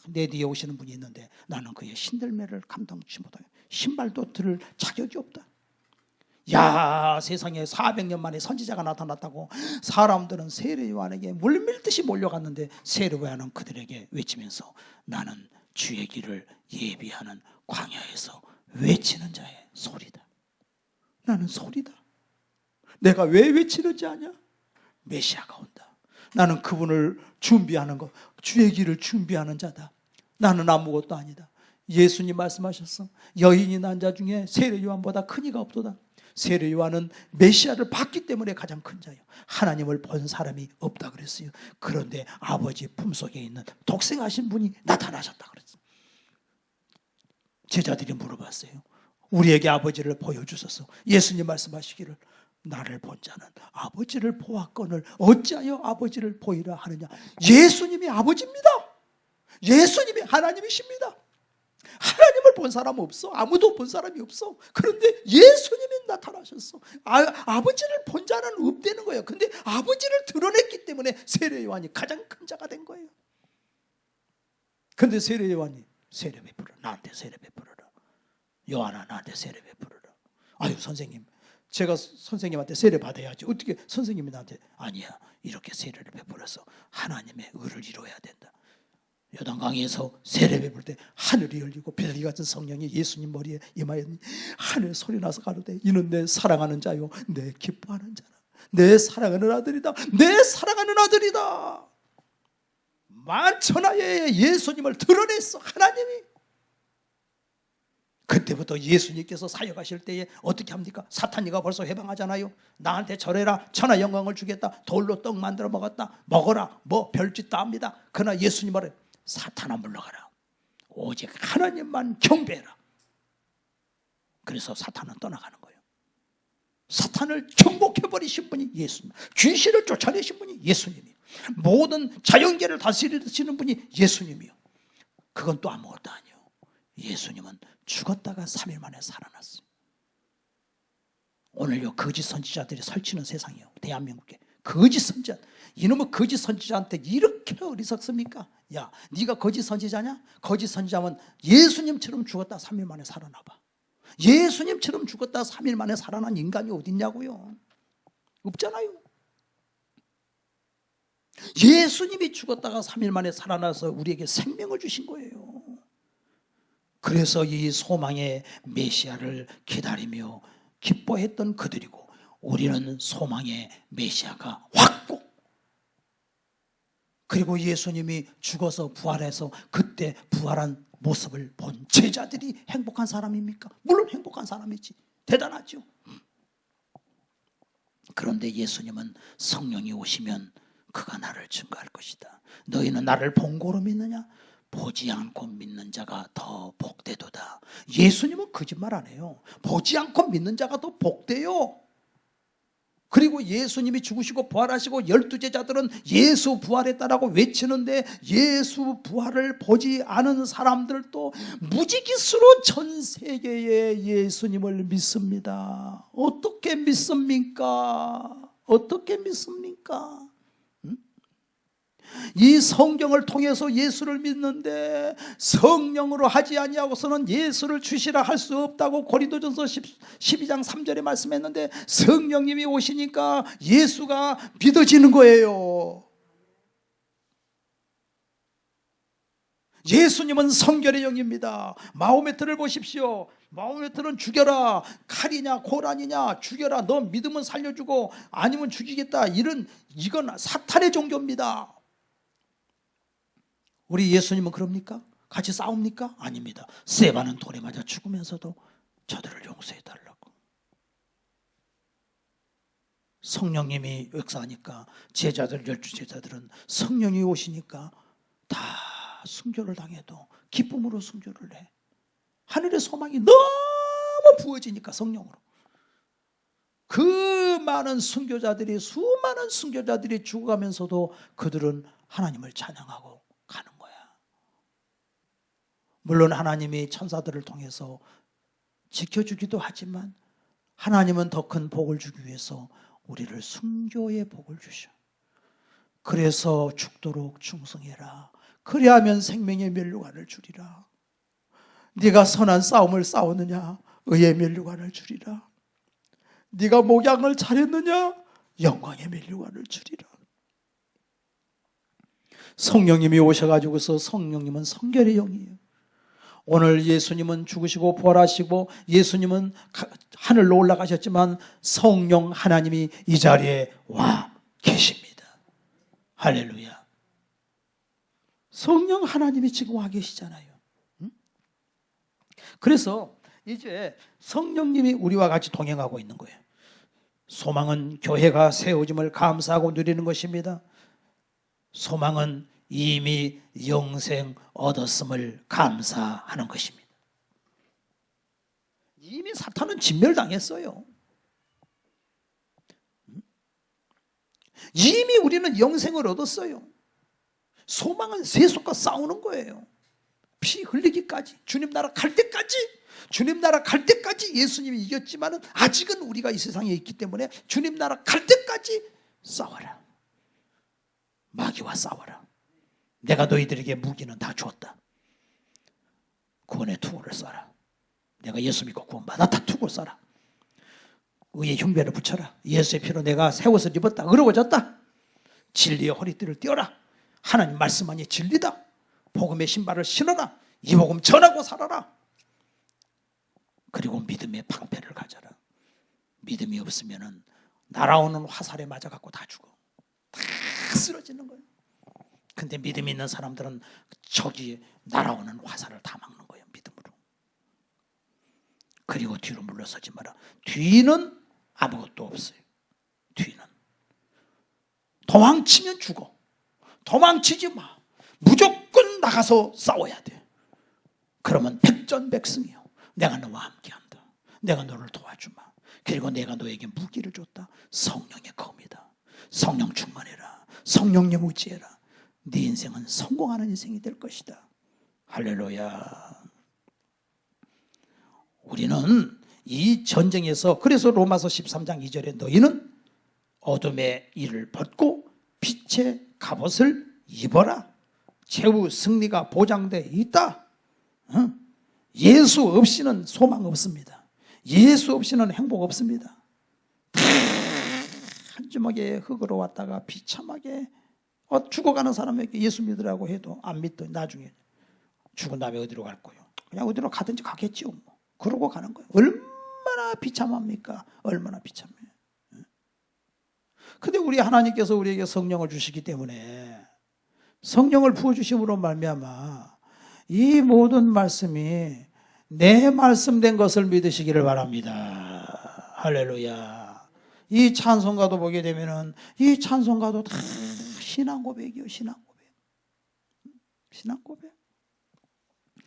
내 뒤에 오시는 분이 있는데 나는 그의 신들매를 감당치 못하게, 신발도 들을 자격이 없다. 야, 세상에 400년 만에 선지자가 나타났다고 사람들은 세례 요한에게 물밀듯이 몰려갔는데, 세례 요한은 그들에게 외치면서 나는 주의 길을 예비하는 광야에서 외치는 자의 소리다. 나는 소리다. 내가 왜 외치는지 아냐? 메시아가 온다. 나는 그분을 준비하는 것, 주의 길을 준비하는 자다. 나는 아무것도 아니다. 예수님 말씀하셨어. 여인이 난 자 중에 세례 요한보다 큰 이가 없도다. 세례 요한은 메시아를 봤기 때문에 가장 큰 자예요. 하나님을 본 사람이 없다 그랬어요. 그런데 아버지 품속에 있는 독생하신 분이 나타나셨다 그랬어요. 제자들이 물어봤어요. 우리에게 아버지를 보여주소서. 예수님 말씀하시기를 나를 본 자는 아버지를 보았거늘 어찌하여 아버지를 보이라 하느냐. 예수님이 아버지입니다. 예수님이 하나님이십니다. 하나님을 본 사람 없어. 아무도 본 사람이 없어. 그런데 예수님이 나타나셨어. 아버지를 본 자는 없다는 거예요. 근데 아버지를 드러냈기 때문에 세례 요한이 가장 큰 자가 된 거예요. 근데 세례 요한이 세례 베풀어. 나한테 세례 베풀어라. 요한아, 나한테 세례 베풀어라. 아유, 선생님, 제가 선생님한테 세례 받아야지. 어떻게 선생님이 나한테. 아니야, 이렇게 세례를 베풀어서 하나님의 의를 이루어야 된다. 요단강에서 세례 베풀 때 하늘이 열리고 별이 같은 성령이 예수님 머리에 임하였니, 하늘 소리 나서 가로되 이는 내 사랑하는 자요 내 기뻐하는 자라. 내 사랑하는 아들이다. 내 사랑하는 아들이다. 만천하에 예수님을 드러냈어, 하나님이. 그때부터 예수님께서 사역하실 때에 어떻게 합니까? 사탄이가 벌써 해방하잖아요. 나한테 절해라, 천하 영광을 주겠다, 돌로 떡 만들어 먹었다, 먹어라, 뭐 별짓 다 합니다. 그러나 예수님 말해, 사탄아 물러가라, 오직 하나님만 경배해라. 그래서 사탄은 떠나가는 거예요. 사탄을 정복해버리신 분이 예수님, 귀신을 쫓아내신 분이 예수님이에요. 모든 자연계를 다스리시는 분이 예수님이요. 그건 또 아무것도 아니에요. 예수님은 죽었다가 3일 만에 살아났어요. 오늘요, 거짓 선지자들이 설치는 세상이에요. 대한민국에 거짓 선지자, 이놈의 거짓 선지자한테 이렇게 어리석습니까? 야, 네가 거짓 선지자냐? 거짓 선지자면 예수님처럼 죽었다 3일 만에 살아나봐. 예수님처럼 죽었다 3일 만에 살아난 인간이 어딨냐고요? 없잖아요. 예수님이 죽었다가 3일 만에 살아나서 우리에게 생명을 주신 거예요. 그래서 이 소망의 메시아를 기다리며 기뻐했던 그들이고, 우리는 소망의 메시아가 왔고, 그리고 예수님이 죽어서 부활해서 그때 부활한 모습을 본 제자들이 행복한 사람입니까? 물론 행복한 사람이지. 대단하죠. 그런데 예수님은 성령이 오시면 그가 나를 증거할 것이다. 너희는 나를 본고로 믿느냐? 보지 않고 믿는 자가 더 복되도다. 예수님은 거짓말 안 해요. 보지 않고 믿는 자가 더 복돼요. 그리고 예수님이 죽으시고 부활하시고 12 제자들은 예수 부활했다라고 외치는데, 예수 부활을 보지 않은 사람들도 무지깃수로 전 세계에 예수님을 믿습니다. 어떻게 믿습니까? 어떻게 믿습니까? 이 성경을 통해서 예수를 믿는데 성령으로 하지 아니하고서는 예수를 주시라 할 수 없다고 고린도전서 12장 3절에 말씀했는데, 성령님이 오시니까 예수가 믿어지는 거예요. 예수님은 성결의 영입니다. 마호메트를 보십시오. 마호메트는 죽여라, 칼이냐 고란이냐 죽여라, 너 믿으면 살려주고 아니면 죽이겠다, 이건 사탄의 종교입니다. 우리 예수님은 그럽니까? 같이 싸웁니까? 아닙니다. 스데반은 돌에 맞아 죽으면서도 저들을 용서해 달라고. 성령님이 역사하니까 제자들, 12제자들은 성령이 오시니까 다 순교를 당해도 기쁨으로 순교를 해. 하늘의 소망이 너무 부어지니까 성령으로. 그 많은 순교자들이, 수많은 순교자들이 죽어가면서도 그들은 하나님을 찬양하고 가는 거야. 물론 하나님이 천사들을 통해서 지켜주기도 하지만 하나님은 더 큰 복을 주기 위해서 우리를 순교의 복을 주셔. 그래서 죽도록 충성해라. 그리하면 생명의 면류관을 주리라. 네가 선한 싸움을 싸웠느냐? 의의 면류관을 주리라. 네가 목양을 잘했느냐? 영광의 면류관을 주리라. 성령님이 오셔가지고서, 성령님은 성결의 영이에요. 오늘 예수님은 죽으시고 부활하시고 예수님은 하늘로 올라가셨지만 성령 하나님이 이 자리에 와 계십니다. 할렐루야. 성령 하나님이 지금 와 계시잖아요. 그래서 이제 성령님이 우리와 같이 동행하고 있는 거예요. 소망은 교회가 세워짐을 감사하고 누리는 것입니다. 소망은 이미 영생 얻었음을 감사하는 것입니다. 이미 사탄은 진멸당했어요. 이미 우리는 영생을 얻었어요. 소망은 세속과 싸우는 거예요. 피 흘리기까지, 주님 나라 갈 때까지, 주님 나라 갈 때까지 예수님이 이겼지만은 아직은 우리가 이 세상에 있기 때문에 주님 나라 갈 때까지 싸워라. 마귀와 싸워라. 내가 너희들에게 무기는 다 주었다. 구원의 투구를 쏴라. 내가 예수 믿고 구원받았다. 투구를 쏴라. 의의 흉배를 붙여라. 예수의 피로 내가 새 옷을 입었다. 의로워졌다. 진리의 허리띠를 띄어라. 하나님 말씀만이 진리다. 복음의 신발을 신어라. 이 복음 전하고 살아라. 그리고 믿음의 방패를 가져라. 믿음이 없으면 날아오는 화살에 맞아갖고 다 죽어. 다 쓰러지는 거예요. 근데 믿음이 있는 사람들은 저기 날아오는 화살을 다 막는 거예요. 믿음으로. 그리고 뒤로 물러서지 마라. 뒤는 아무것도 없어요. 뒤는. 도망치면 죽어. 도망치지 마. 무조건 나가서 싸워야 돼. 그러면 백전백승이요. 내가 너와 함께한다. 내가 너를 도와주마. 그리고 내가 너에게 무기를 줬다. 성령의 검이다. 성령 충만해라. 성령님 의지해라. 네 인생은 성공하는 인생이 될 것이다. 할렐루야. 우리는 이 전쟁에서, 그래서 로마서 13장 2절에 너희는 어둠의 일을 벗고 빛의 갑옷을 입어라. 최후 승리가 보장되어 있다. 예수 없이는 소망 없습니다. 예수 없이는 행복 없습니다. 한 주먹에 흙으로 왔다가 비참하게 죽어가는 사람에게 예수 믿으라고 해도 안 믿더. 나중에 죽은 다음에 어디로 갈 거예요? 그냥 어디로 가든지 가겠지요. 뭐. 그러고 가는 거예요. 얼마나 비참합니까? 얼마나 비참해요. 근데 우리 하나님께서 우리에게 성령을 주시기 때문에 성령을 부어주심으로 말미암아 이 모든 말씀이 내 말씀된 것을 믿으시기를 바랍니다. 할렐루야. 이 찬송가도 보게 되면은 이 찬송가도 다 신앙 고백이요. 신앙 고백. 신앙 고백.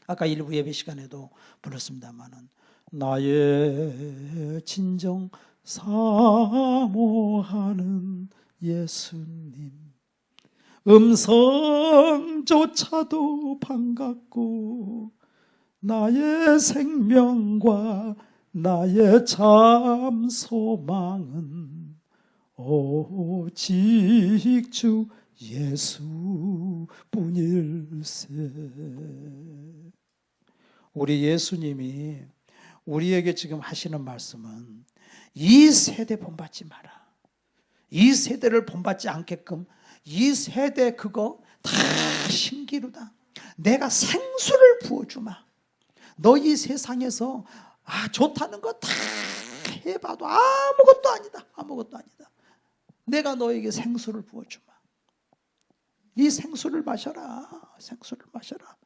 아까 일부 예배 시간에도 불렀습니다만은 나의 진정 사모하는 예수님 음성조차도 반갑고 나의 생명과 나의 참 소망은 오직 주 예수뿐일세. 우리 예수님이 우리에게 지금 하시는 말씀은 이 세대 본받지 마라. 이 세대를 본받지 않게끔 이 세대 그거 다 신기루다. 내가 생수를 부어주마. 너 이 세상에서 좋다는 거 다 해봐도 아무것도 아니다. 아무것도 아니다. 내가 너에게 생수를 부어주마. 이 생수를 마셔라. 생수를 마셔라.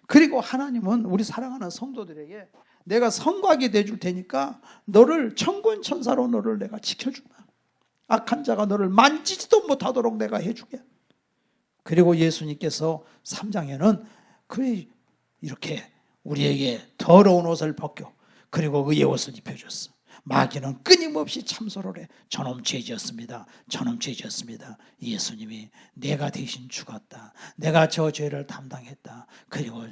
그리고 하나님은 우리 사랑하는 성도들에게 내가 성곽이 돼줄 테니까 너를 천군 천사로 너를 내가 지켜준다. 악한 자가 너를 만지지도 못하도록 내가 해주게. 그리고 예수님께서 3장에는 이렇게 우리에게 더러운 옷을 벗겨 그리고 의의 옷을 입혀줬어. 마귀는 끊임없이 참소를 해. 저놈 죄지었습니다. 저놈 죄지었습니다. 예수님이 내가 대신 죽었다. 내가 저 죄를 담당했다. 그리고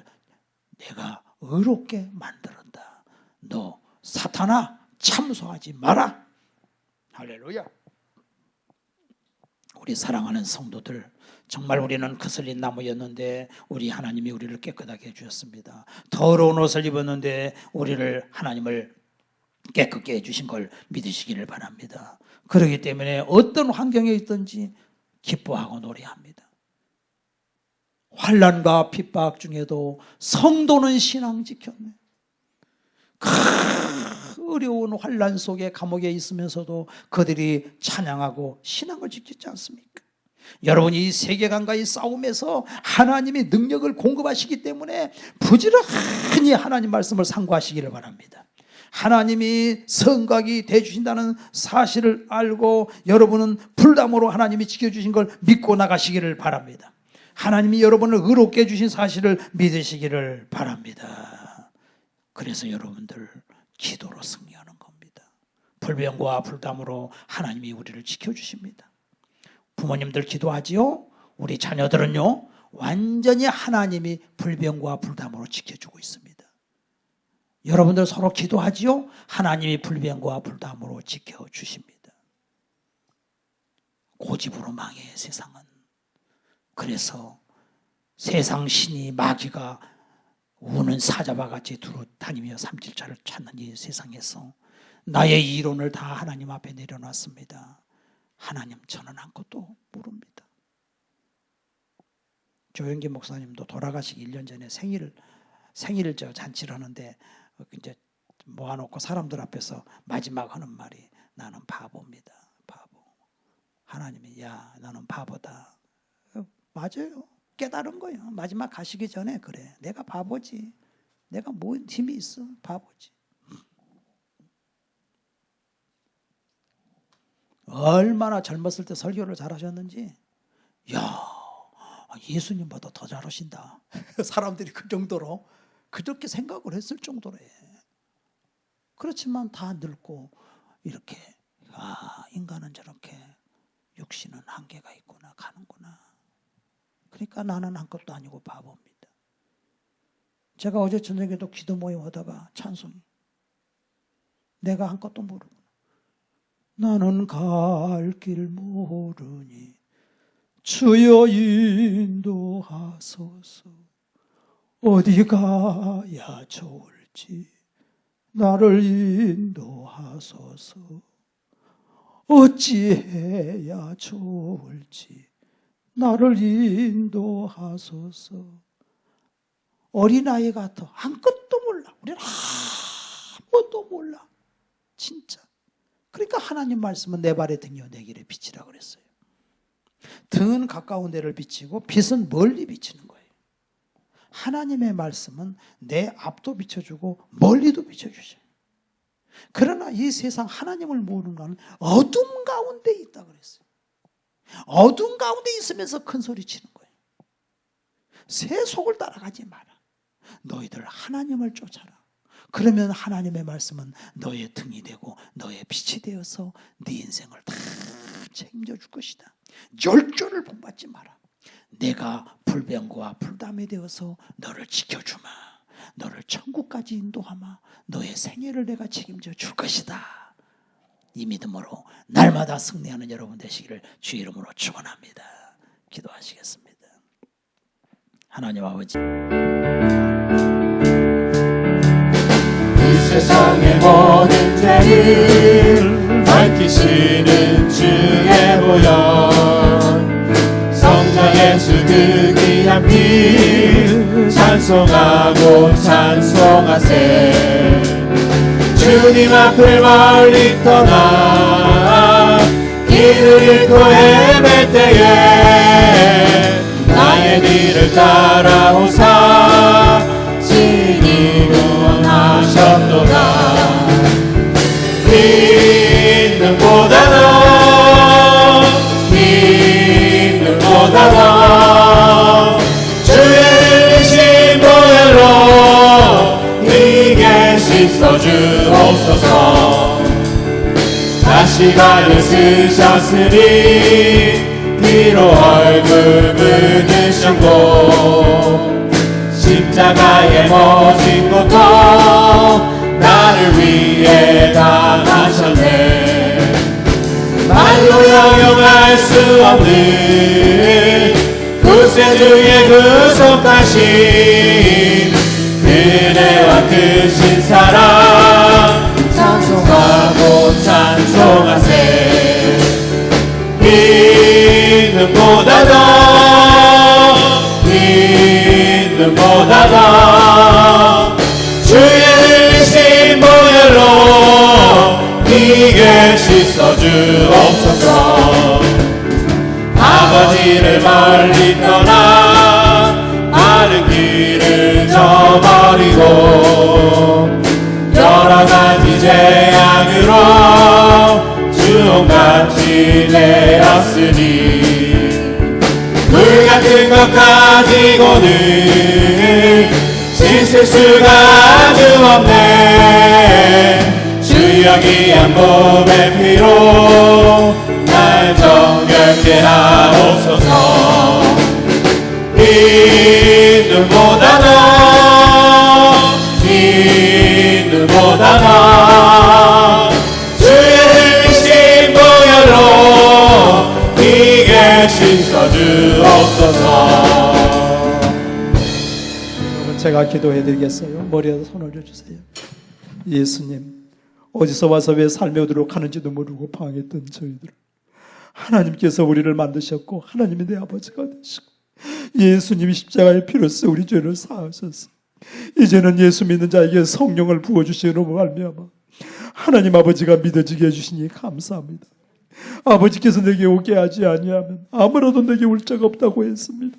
내가 의롭게 만들었다. 너 사탄아 참소하지 마라. 할렐루야. 우리 사랑하는 성도들, 정말 우리는 거슬린 나무였는데 우리 하나님이 우리를 깨끗하게 해주셨습니다. 더러운 옷을 입었는데 우리를 하나님을 깨끗게 해주신 걸 믿으시기를 바랍니다. 그렇기 때문에 어떤 환경에 있든지 기뻐하고 노래합니다. 환난과 핍박 중에도 성도는 신앙 지켰네. 어려운 환난 속에 감옥에 있으면서도 그들이 찬양하고 신앙을 지켰지 않습니까? 여러분이 이 세계관과의 싸움에서 하나님이 능력을 공급하시기 때문에 부지런히 하나님 말씀을 상고하시기를 바랍니다. 하나님이 성곽이 되어주신다는 사실을 알고 여러분은 불담으로 하나님이 지켜주신 걸 믿고 나가시기를 바랍니다. 하나님이 여러분을 의롭게 해주신 사실을 믿으시기를 바랍니다. 그래서 여러분들 기도로 승리하는 겁니다. 불병과 불담으로 하나님이 우리를 지켜주십니다. 부모님들 기도하지요? 우리 자녀들은요, 완전히 하나님이 불병과 불담으로 지켜주고 있습니다. 여러분들 서로 기도하지요? 하나님이 불병과 불담으로 지켜주십니다. 고집으로 망해 세상은. 그래서 세상 신이 마귀가 우는 사자와 같이 두루 다니며 삼칠자를 찾는 이 세상에서 나의 이론을 다 하나님 앞에 내려놨습니다. 하나님, 저는 아무것도 모릅니다. 조영기 목사님도 돌아가시기 1년 전에 생일 잔치를 하는데 이제 모아놓고 사람들 앞에서 마지막 하는 말이 나는 바보입니다. 바보. 하나님이 야 나는 바보다. 맞아요. 깨달은 거예요. 마지막 가시기 전에 그래. 내가 바보지. 내가 뭔 힘이 있어. 바보지. 얼마나 젊었을 때 설교를 잘하셨는지. 야 예수님보다 더 잘하신다. 사람들이 그 정도로 그렇게 생각을 했을 정도로 해. 그렇지만 다 늙고 이렇게 인간은 저렇게 육신은 한계가 있구나 가는구나. 그러니까 나는 아무것도 아니고 바보입니다. 제가 어제 저녁에도 기도 모임 하다가 찬송이 내가 아무것도 모르구나. 나는 갈 길 모르니 주여 인도하소서. 어디 가야 좋을지 나를 인도하소서. 어찌해야 좋을지 나를 인도하소서. 어린아이 같아. 아무것도 몰라. 우리는 아무것도 몰라. 진짜. 그러니까 하나님 말씀은 내 발의 등이요 내 길의 빛이라 그랬어요. 등은 가까운 데를 비치고 빛은 멀리 비치는 거예요. 하나님의 말씀은 내 앞도 비춰주고 멀리도 비춰주셔요. 그러나 이 세상 하나님을 모르는 것은 어둠 가운데 있다 그랬어요. 어둠 가운데 있으면서 큰 소리 치는 거예요. 새 속을 따라가지 마라. 너희들 하나님을 쫓아라. 그러면 하나님의 말씀은 너의 등이 되고 너의 빛이 되어서 네 인생을 다 책임져 줄 것이다. 열조를 본받지 마라. 내가 불병과 불담에 되어서 너를 지켜주마. 너를 천국까지 인도하마. 너의 생애를 내가 책임져 줄 것이다. 이 믿음으로 날마다 승리하는 여러분 되시기를 주 이름으로 축원합니다. 기도하시겠습니다. 하나님 아버지, 이 세상의 모든 죄를 밝히시는 주의 보혈, 성자 예수 그 귀한 피 찬송하고 찬송하세. 주님 앞을 멀리 떠나 길을 잃고 헤맬 때에 길을 따라오사 친히 구원하셨도다. 믿음보다 더 주의 흘리신 보혈로 네게 씻어주옵소서. 다시 발을 쓰셨으니 피로 얼굴 묻으셨고 십자가에 모진 것도 나를 위해 당하셨네. 말로 형용할 수 없는 구세주의 구속하신 그대와 크신 사랑 찬송하고 찬송하세. 믿음보다 더 주의 흘리신 보혈로 네게 씻어주옵소서. 아버지를 멀리 떠나 바른 길을 저버리고 여러가지 죄악으로 주홍같이 되었으니 불같은 것 가지고는 씻을 수가 아주 없네. 주여 귀한 몸의 피로 날 정결케 하옵소서. 믿음보다 더 주의 흘리신 보혈로 네게 씻어주옵소서. 제가 기도해 드리겠어요. 머리에 손 올려주세요. 예수님, 어디서 와서 왜 삶의 어디로 가는지도 모르고 방황했던 저희들, 하나님께서 우리를 만드셨고 하나님이 내 아버지가 되시고 예수님이 십자가의 피로써 우리 죄를 사하셨어. 이제는 예수 믿는 자에게 성령을 부어주시는 말미암아 하나님 아버지가 믿어지게 해주시니 감사합니다. 아버지께서 내게 오게 하지 아니하면 아무라도 내게 올 자가 없다고 했습니다.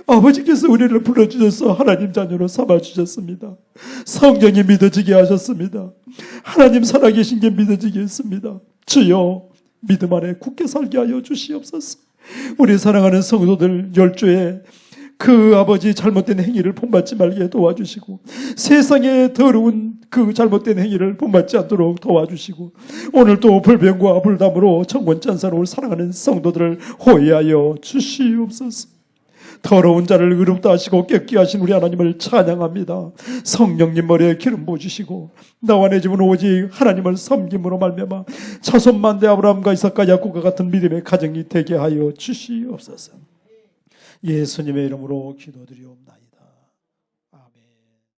아버지께서 우리를 불러주셔서 하나님 자녀로 삼아주셨습니다. 성령이 믿어지게 하셨습니다. 하나님 살아계신 게 믿어지게 했습니다. 주여, 믿음 안에 굳게 살게 하여 주시옵소서. 우리 사랑하는 성도들 열조에 그 아버지 잘못된 행위를 본받지 말게 도와주시고 세상의 더러운 그 잘못된 행위를 본받지 않도록 도와주시고 오늘도 불변과 불담으로 천권짠사로 사랑하는 성도들을 호위하여 주시옵소서. 더러운 자를 의롭다 하시고 깨끗게 하신 우리 하나님을 찬양합니다. 성령님 머리에 기름 부으시고 나와 내 집은 오직 하나님을 섬김으로 말미암아 자손 만대 아브라함과 이삭과 야곱과 같은 믿음의 가정이 되게 하여 주시옵소서. 예수님의 이름으로 기도드리옵나이다.